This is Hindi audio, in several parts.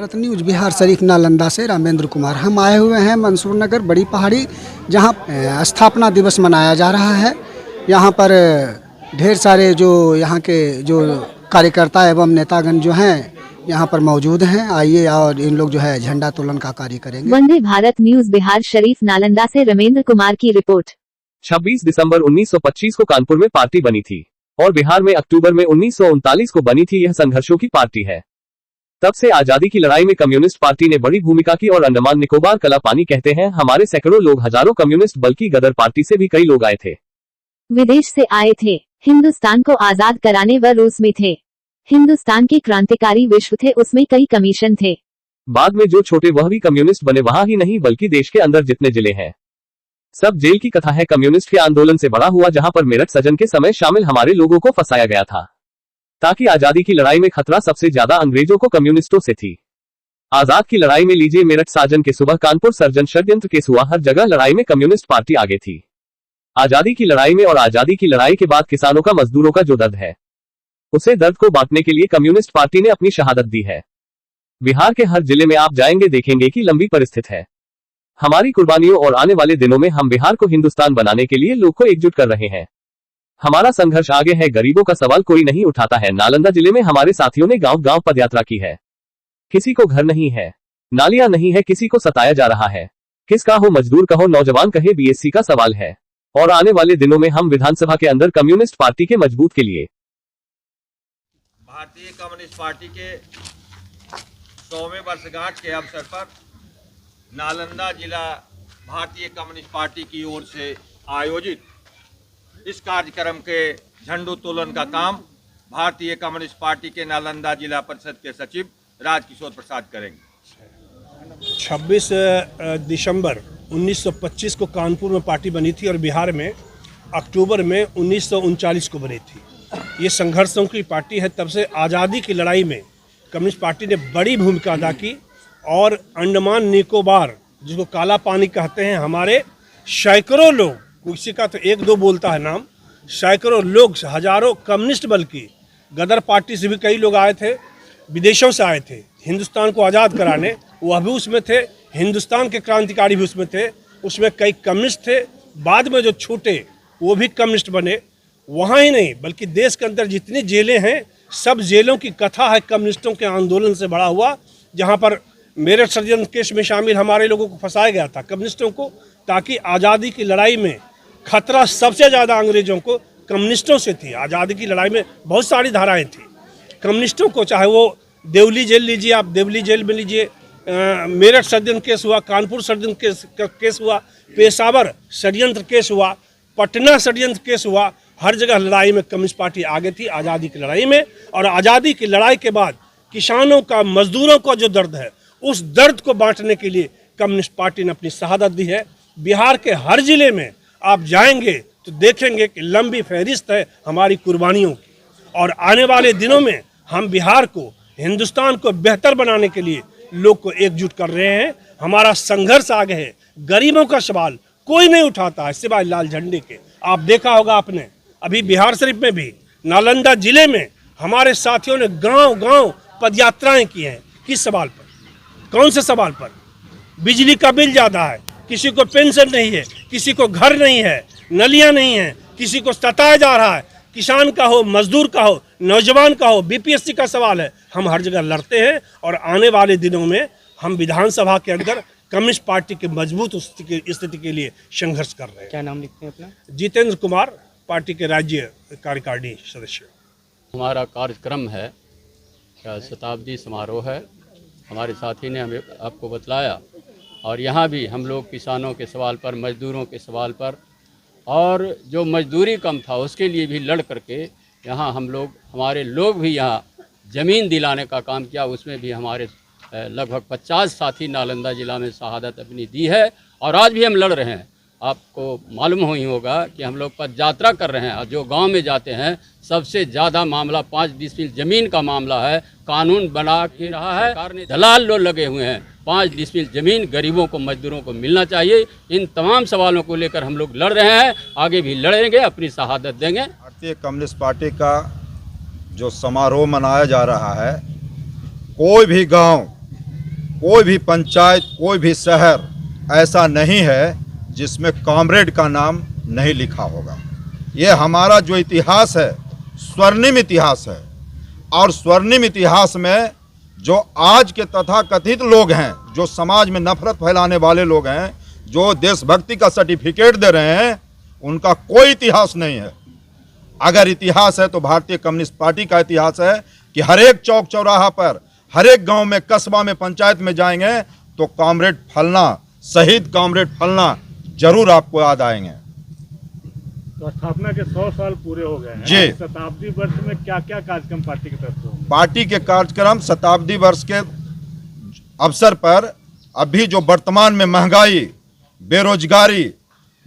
भारत न्यूज बिहार शरीफ नालंदा से रामेंद्र कुमार। हम आए हुए हैं मंसूर नगर बड़ी पहाड़ी, जहां स्थापना दिवस मनाया जा रहा है। यहां पर ढेर सारे जो यहाँ के जो कार्यकर्ता एवं नेतागण जो हैं यहाँ पर मौजूद हैं। आइए और इन लोग जो है झंडा तोलन का कार्य करेंगे। वंदे भारत न्यूज बिहार शरीफ नालंदा से रामेंद्र कुमार की रिपोर्ट। 26 दिसंबर 1925 को कानपुर में पार्टी बनी थी और बिहार में अक्टूबर में 1939 को बनी थी। यह संघर्षों की पार्टी है। तब से आजादी की लड़ाई में कम्युनिस्ट पार्टी ने बड़ी भूमिका की और अंडमान निकोबार कला पानी कहते हैं हमारे सैकड़ों लोग, हजारों कम्युनिस्ट, बल्कि गदर पार्टी से भी कई लोग आए थे। विदेश से आए थे, हिंदुस्तान को आजाद कराने व रूस में थे। हिंदुस्तान के क्रांतिकारी विश्व थे, उसमें कई कमीशन थे। बाद में जो छोटे वह भी कम्युनिस्ट बने, वहां ही नहीं बल्कि देश के अंदर जितने जिले हैं सब जेल की कथा है। कम्युनिस्ट के आंदोलन से बड़ा हुआ, जहां पर मेरठ सजन के समय शामिल हमारे लोगों को फंसाया गया था, ताकि आजादी की लड़ाई में खतरा सबसे ज्यादा अंग्रेजों को कम्युनिस्टों से थी। आजाद की लड़ाई में लीजिए मेरठ साजन के सुबह, कानपुर सर्जन, षड्यंत्र केस हुआ, हर जगह लड़ाई में कम्युनिस्ट पार्टी आगे थी। आजादी की लड़ाई में और आजादी की लड़ाई के बाद किसानों का, मजदूरों का जो दर्द है, उसे दर्द को बांटने के लिए कम्युनिस्ट पार्टी ने अपनी शहादत दी है। बिहार के हर जिले में आप जाएंगे, देखेंगे कि लंबी परिस्थिति है। हमारी कुर्बानियों और आने वाले दिनों में हम बिहार को हिंदुस्तान बनाने के लिए लोग को एकजुट कर रहे हैं। हमारा संघर्ष आगे है, गरीबों का सवाल कोई नहीं उठाता है। नालंदा जिले में हमारे साथियों ने गांव गांव पदयात्रा की है। किसी को घर नहीं है, नालियां नहीं है, किसी को सताया जा रहा है। किसका हो, मजदूर कहो, नौजवान कहे, बीएससी का सवाल है। और आने वाले दिनों में हम विधानसभा के अंदर कम्युनिस्ट पार्टी के मजबूत के लिए, भारतीय कम्युनिस्ट पार्टी के 100वें वर्षगांठ के अवसर पर नालंदा जिला भारतीय कम्युनिस्ट पार्टी की ओर से आयोजित इस कार्यक्रम के झंडोत्तोलन का काम भारतीय कम्युनिस्ट पार्टी के नालंदा जिला परिषद के सचिव राजकिशोर प्रसाद करेंगे। 26 दिसंबर 1925 को कानपुर में पार्टी बनी थी और बिहार में अक्टूबर में 1939 को बनी थी। ये संघर्षों की पार्टी है। तब से आज़ादी की लड़ाई में कम्युनिस्ट पार्टी ने बड़ी भूमिका अदा की और अंडमान निकोबार, जिसको काला पानी कहते हैं, हमारे सैकड़ों लोग, किसी का तो एक दो बोलता है नाम, सैकड़ों लोग, हजारों कम्युनिस्ट, बल्कि गदर पार्टी से भी कई लोग आए थे, विदेशों से आए थे हिंदुस्तान को आज़ाद कराने। वह भी उसमें थे, हिंदुस्तान के क्रांतिकारी भी उसमें थे। उसमें कई कम्युनिस्ट थे, बाद में जो छूटे वो भी कम्युनिस्ट बने। वहाँ ही नहीं बल्कि देश के अंदर जितनी जेलें हैं, सब जेलों की कथा है कम्युनिस्टों के आंदोलन से बड़ा हुआ। जहाँ पर मेरठ षड्यंत्र केस में शामिल हमारे लोगों को फंसाया गया था, कम्युनिस्टों को, ताकि आज़ादी की लड़ाई में खतरा सबसे ज़्यादा अंग्रेजों को कम्युनिस्टों से थी। आज़ादी की लड़ाई में बहुत सारी धाराएं थी कम्युनिस्टों को, चाहे वो देवली जेल लीजिए, आप देवली जेल में लीजिए, मेरठ षड्यंत्र केस हुआ, कानपुर षड्यंत्र केस हुआ, पेशावर षड्यंत्र केस हुआ, पटना षड्यंत्र केस हुआ। हर जगह लड़ाई में कम्युनिस्ट पार्टी आगे थी आज़ादी की लड़ाई में। और आज़ादी की लड़ाई के बाद किसानों का, मजदूरों का जो दर्द है, उस दर्द को बांटने के लिए कम्युनिस्ट पार्टी ने अपनी शहादत दी है। बिहार के हर जिले में आप जाएंगे तो देखेंगे कि लंबी फहरिस्त है हमारी कुर्बानियों की। और आने वाले दिनों में हम बिहार को, हिंदुस्तान को बेहतर बनाने के लिए लोग को एकजुट कर रहे हैं। हमारा संघर्ष आगे है। गरीबों का सवाल कोई नहीं उठाता है सिवाय लाल झंडे के। आप देखा होगा आपने, अभी बिहार शरीफ में भी, नालंदा जिले में हमारे साथियों ने गांव गांव पदयात्राएं की हैं। किस सवाल पर? कौन से सवाल पर? बिजली का बिल ज़्यादा है, किसी को पेंशन नहीं है, किसी को घर नहीं है, नलियां नहीं है, किसी को सताया जा रहा है। किसान का हो, मजदूर का हो, नौजवान का हो, बीपीएससी का सवाल है। हम हर जगह लड़ते हैं और आने वाले दिनों में हम विधानसभा के अंदर कम्युनिस्ट पार्टी की मजबूत स्थिति के लिए संघर्ष कर रहे हैं। क्या नाम लिखते हैं अपना? जितेंद्र कुमार, पार्टी के राज्य कार्यकारिणी सदस्य। हमारा कार्यक्रम है, शताब्दी समारोह है। हमारे साथी ने हमें आपको बतलाया, और यहाँ भी हम लोग किसानों के सवाल पर, मजदूरों के सवाल पर, और जो मजदूरी कम था उसके लिए भी लड़ करके यहाँ हम लोग, हमारे लोग भी यहाँ ज़मीन दिलाने का काम किया। उसमें भी हमारे लगभग 50 साथी नालंदा जिला में शहादत अपनी दी है। और आज भी हम लड़ रहे हैं। आपको मालूम ही होगा कि हम लोग पद यात्रा कर रहे हैं और जो गांव में जाते हैं, सबसे ज़्यादा मामला 5 डिसमिल ज़मीन का मामला है। कानून बना के रहा है, सरकार ने दलाल लोग लगे हुए हैं। 5 डिसमिल ज़मीन गरीबों को, मजदूरों को मिलना चाहिए। इन तमाम सवालों को लेकर हम लोग लड़ रहे हैं, आगे भी लड़ेंगे, अपनी शहादत देंगे। भारतीय कम्युनिस्ट पार्टी का जो समारोह मनाया जा रहा है, कोई भी गांव कोई भी पंचायत, कोई भी शहर ऐसा नहीं है जिसमें कॉमरेड का नाम नहीं लिखा होगा। ये हमारा जो इतिहास है स्वर्णिम इतिहास है, और स्वर्णिम इतिहास में जो आज के तथाकथित लोग हैं, जो समाज में नफरत फैलाने वाले लोग हैं, जो देशभक्ति का सर्टिफिकेट दे रहे हैं, उनका कोई इतिहास नहीं है। अगर इतिहास है तो भारतीय कम्युनिस्ट पार्टी का इतिहास है कि हर एक चौक चौराहा पर, हर एक गांव में, कस्बा में, पंचायत में जाएंगे तो कॉमरेड फलना, शहीद कॉमरेड फलना जरूर आपको याद आएंगे। तो स्थापना के 100 साल पूरे हो गए हैं जी। शताब्दी वर्ष में क्या क्या कार्यक्रम पार्टी की तरफ से होंगे? पार्टी के कार्यक्रम शताब्दी वर्ष के अवसर पर अभी जो वर्तमान में महंगाई, बेरोजगारी,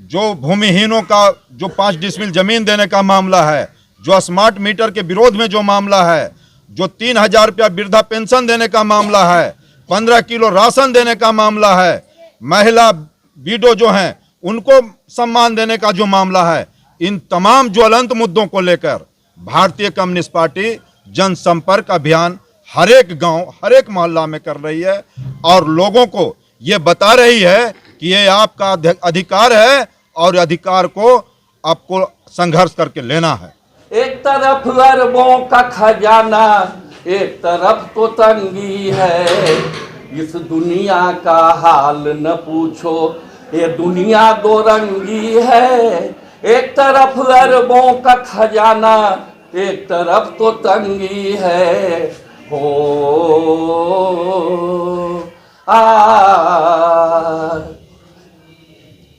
जो भूमिहीनों का जो 5 डिसमिल जमीन देने का मामला है, जो स्मार्ट मीटर के विरोध में जो मामला है, जो 3000 रुपया वृद्धा पेंशन देने का मामला है, 15 किलो राशन देने का मामला है, महिला विडो जो हैं उनको सम्मान देने का जो मामला है, इन तमाम ज्वलंत मुद्दों को लेकर भारतीय कम्युनिस्ट पार्टी जनसंपर्क अभियान हर एक गांव, हर एक मोहल्ला में कर रही है और लोगों को ये बता रही है कि ये आपका अधिकार है और अधिकार को आपको संघर्ष करके लेना है। एक तरफ अरबों का खजाना, एक तरफ तो तंगी है, इस दुनिया का हाल न पूछो, ये दुनिया दो रंगी है। एक तरफ अरबों का खजाना, एक तरफ तो तंगी है। हो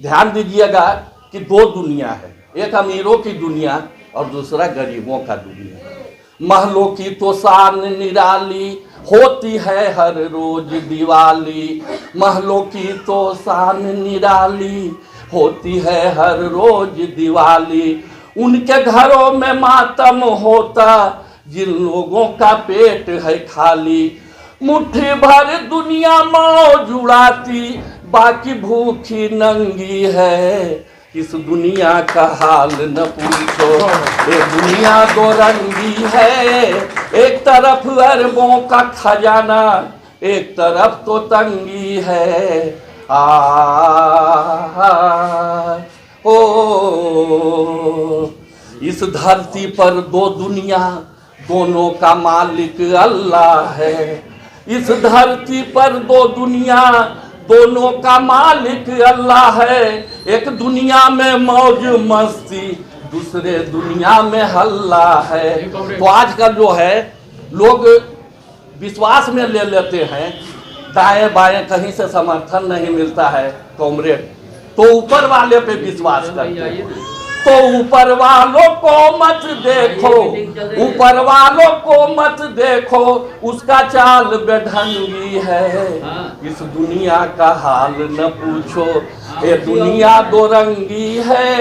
ध्यान दीजिएगा कि 2 दुनिया है, एक अमीरों की दुनिया और दूसरा गरीबों का दुनिया। महलों की तो शान निराली, होती है हर रोज दिवाली। महलों की तो शान निराली, होती है हर रोज दिवाली। उनके घरों में मातम होता, जिन लोगों का पेट है खाली। मुट्ठी भर दुनिया मौज उड़ाती, बाकी भूखी नंगी है। इस दुनिया का हाल न पूछो, ये दुनिया दो रंगी है। एक तरफ अरबों का खजाना, एक तरफ तो तंगी है। ओ इस धरती पर 2 दुनिया, दोनों का मालिक अल्लाह है। इस धरती पर 2 दुनिया, दोनों का मालिक अल्लाह है। एक दुनिया में मौज मस्ती, दूसरे दुनिया में हल्ला है। तो आजकल जो है लोग विश्वास में ले लेते हैं, दाएं बाएं कहीं से समर्थन नहीं मिलता है कॉमरेड, तो ऊपर वाले पे विश्वास करते हैं। तो ऊपर वालों को मत देखो, ऊपर वालों को मत देखो, उसका चाल बेढंगी है। इस दुनिया का हाल न पूछो, ये दुनिया दो रंगी है।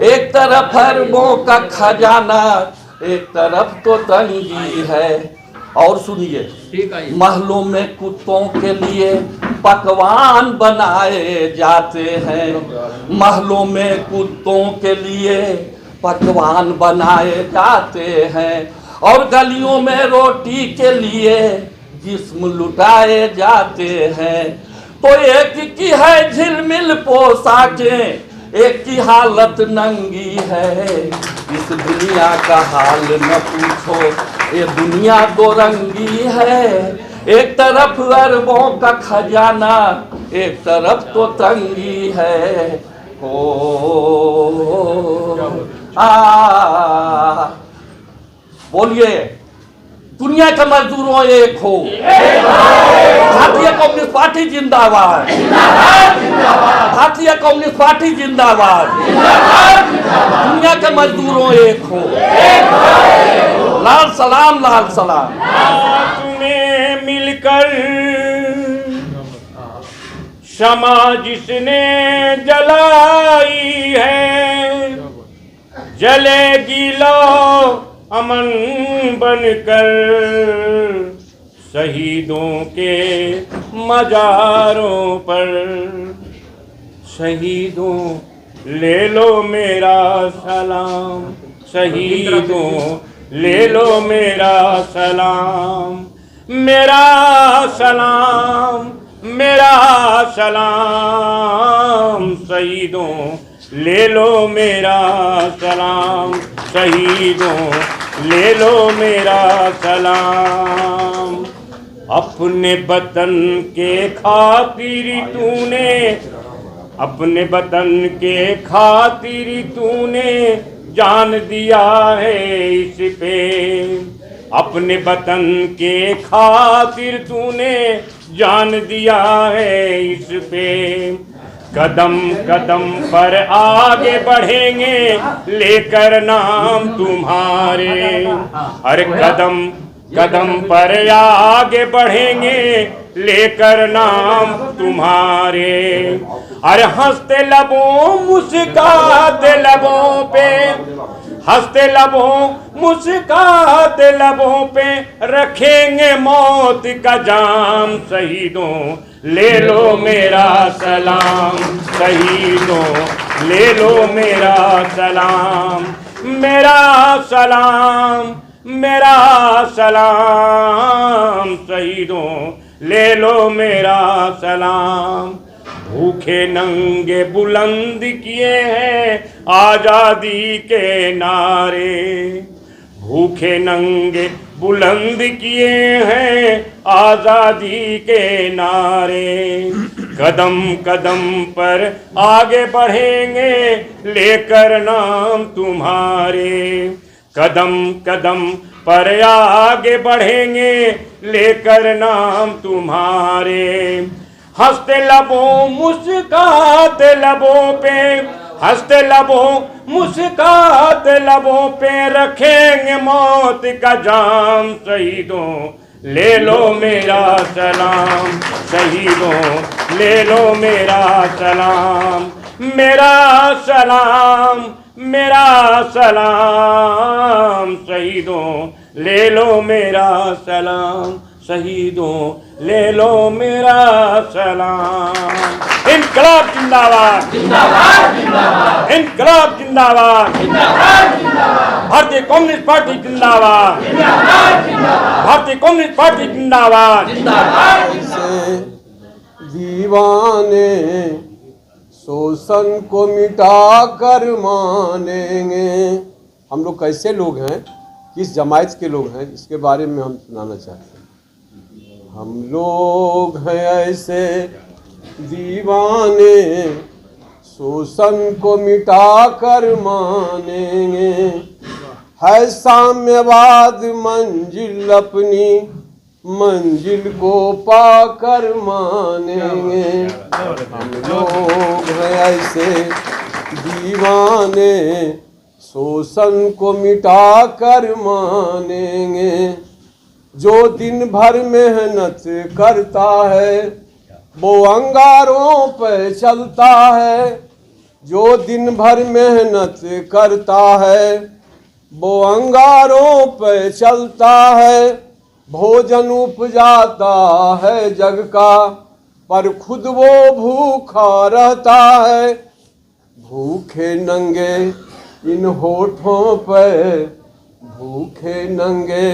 एक तरफ अरबों का खजाना, एक तरफ तो तंगी है। और सुनिए, महलों में कुत्तों के लिए पकवान बनाए जाते हैं। महलों में कुत्तों के लिए पकवान बनाए जाते हैं। और गलियों में रोटी के लिए जिस्म लुटाए जाते हैं। तो एक की है झिलमिल पोशाकें, एक की हालत नंगी है। इस दुनिया का हाल न पूछो, ये दुनिया दो रंगी है। एक तरफ अरबों का खजाना, एक तरफ तो तंगी है। हो बोलिए, दुनिया के मजदूरों एक हो। भारतीय कम्युनिस्ट पार्टी जिंदाबाद, भारतीय कम्युनिस्ट पार्टी जिंदाबाद। दुनिया के मजदूरों एक हो। लाल सलाम, लाल सलाम। में मिलकर क्षमा जिसने जलाई है, जलेगी लो अमन बनकर शहीदों के मजारों पर। शहीदों ले लो मेरा सलाम, शहीदों ले लो मेरा सलाम। मेरा सलाम, मेरा सलाम शहीदों, ले लो मेरा सलाम शहीदों, ले लो मेरा सलाम। अपने वतन के खातिर तूने, अपने वतन के खातिर तूने जान दिया है इस पे, अपने वतन के खातिर तूने जान दिया है इस पे। कदम कदम पर आगे बढ़ेंगे लेकर नाम तुम्हारे, हर कदम कदम पर आगे बढ़ेंगे लेकर नाम तुम्हारे। अरे हंसते लबों मुस्काते लबों पे, हंसते लबों मुस्काते लबों पे रखेंगे मौत का जाम शहीदों, ले लो मेरा सलाम शहीदों, ले लो मेरा सलाम, मेरा सलाम, मेरा सलाम शहीदों, ले लो मेरा सलाम। भूखे नंगे बुलंद किए हैं आजादी के नारे, भूखे नंगे बुलंद किए हैं आजादी के नारे। कदम कदम पर आगे बढ़ेंगे लेकर नाम तुम्हारे, कदम कदम पर आगे बढ़ेंगे लेकर नाम तुम्हारे। हंसते लबों मुस्काते लबों पे, हंसते लबों मुस्काते लबों पे रखेंगे मौत का जाम शहीदों, ले लो मेरा सलाम शहीदों, ले लो मेरा सलाम, मेरा सलाम, मेरा सलाम शहीदों, ले लो मेरा सलाम शहीदों, ले लो मेरा सलाम। इनकलाब जिंदाबाद, जिंदाबाद जिंदाबाद, इनकलाब जिंदाबाद, जिंदाबाद जिंदाबाद, भारतीय कम्युनिस्ट पार्टी जिंदाबाद, जिंदाबाद जिंदाबाद, भारतीय कम्युनिस्ट पार्टी जिंदाबाद, जिंदाबाद। दीवाने शोषण को मिटा कर मानेंगे। हम लोग कैसे लोग हैं, किस जमात के लोग हैं, इसके बारे में हम सुनाना चाहते हैं। हम लोग हैं ऐसे दीवाने, शोषण को मिटा कर मानेंगे। है साम्यवाद मंजिल अपनी, मंजिल को पाकर मानेंगे। हम लोग हैं ऐसे दीवाने, शोषण को मिटा कर मानेंगे। जो दिन भर मेहनत करता है वो अंगारों पे चलता है, जो दिन भर मेहनत करता है वो अंगारों पे चलता है। भोजन उपजाता है जग का पर खुद वो भूखा रहता है। भूखे नंगे इन होठों पे, भूखे नंगे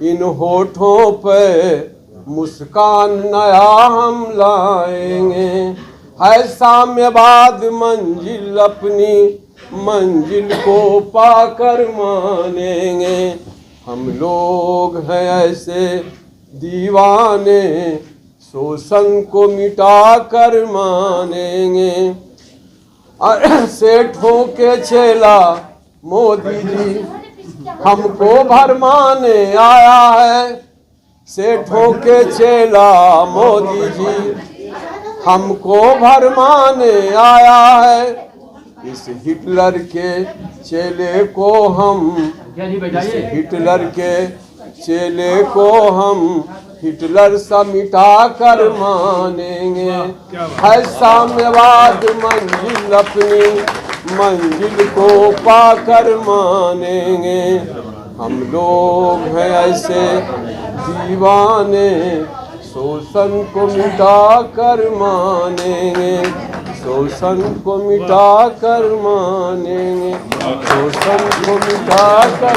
इन होठों पे मुस्कान नया हम लाएंगे। है साम्यवाद मंजिल अपनी, मंजिल को पाकर मानेंगे। हम लोग हैं ऐसे दीवाने, शोषण को मिटा कर मानेंगे। सेठों के चेला मोदी जी हमको भरमाने आया है। सेठों के चेला मोदी जी हमको भरमाने आया है। इस हिटलर के चेले को हम, इस हिटलर के चेले को हम हिटलर सा मिटा कर मानेंगे। है साम्यवाद मंजिल अपनी, मंजिल को पाकर मानेंगे। हम लोग हैं ऐसे दीवाने, शोषण को मिटा कर मानेंगे। शोषण को मिटा कर मानेंगे, शोषण को मिटा कर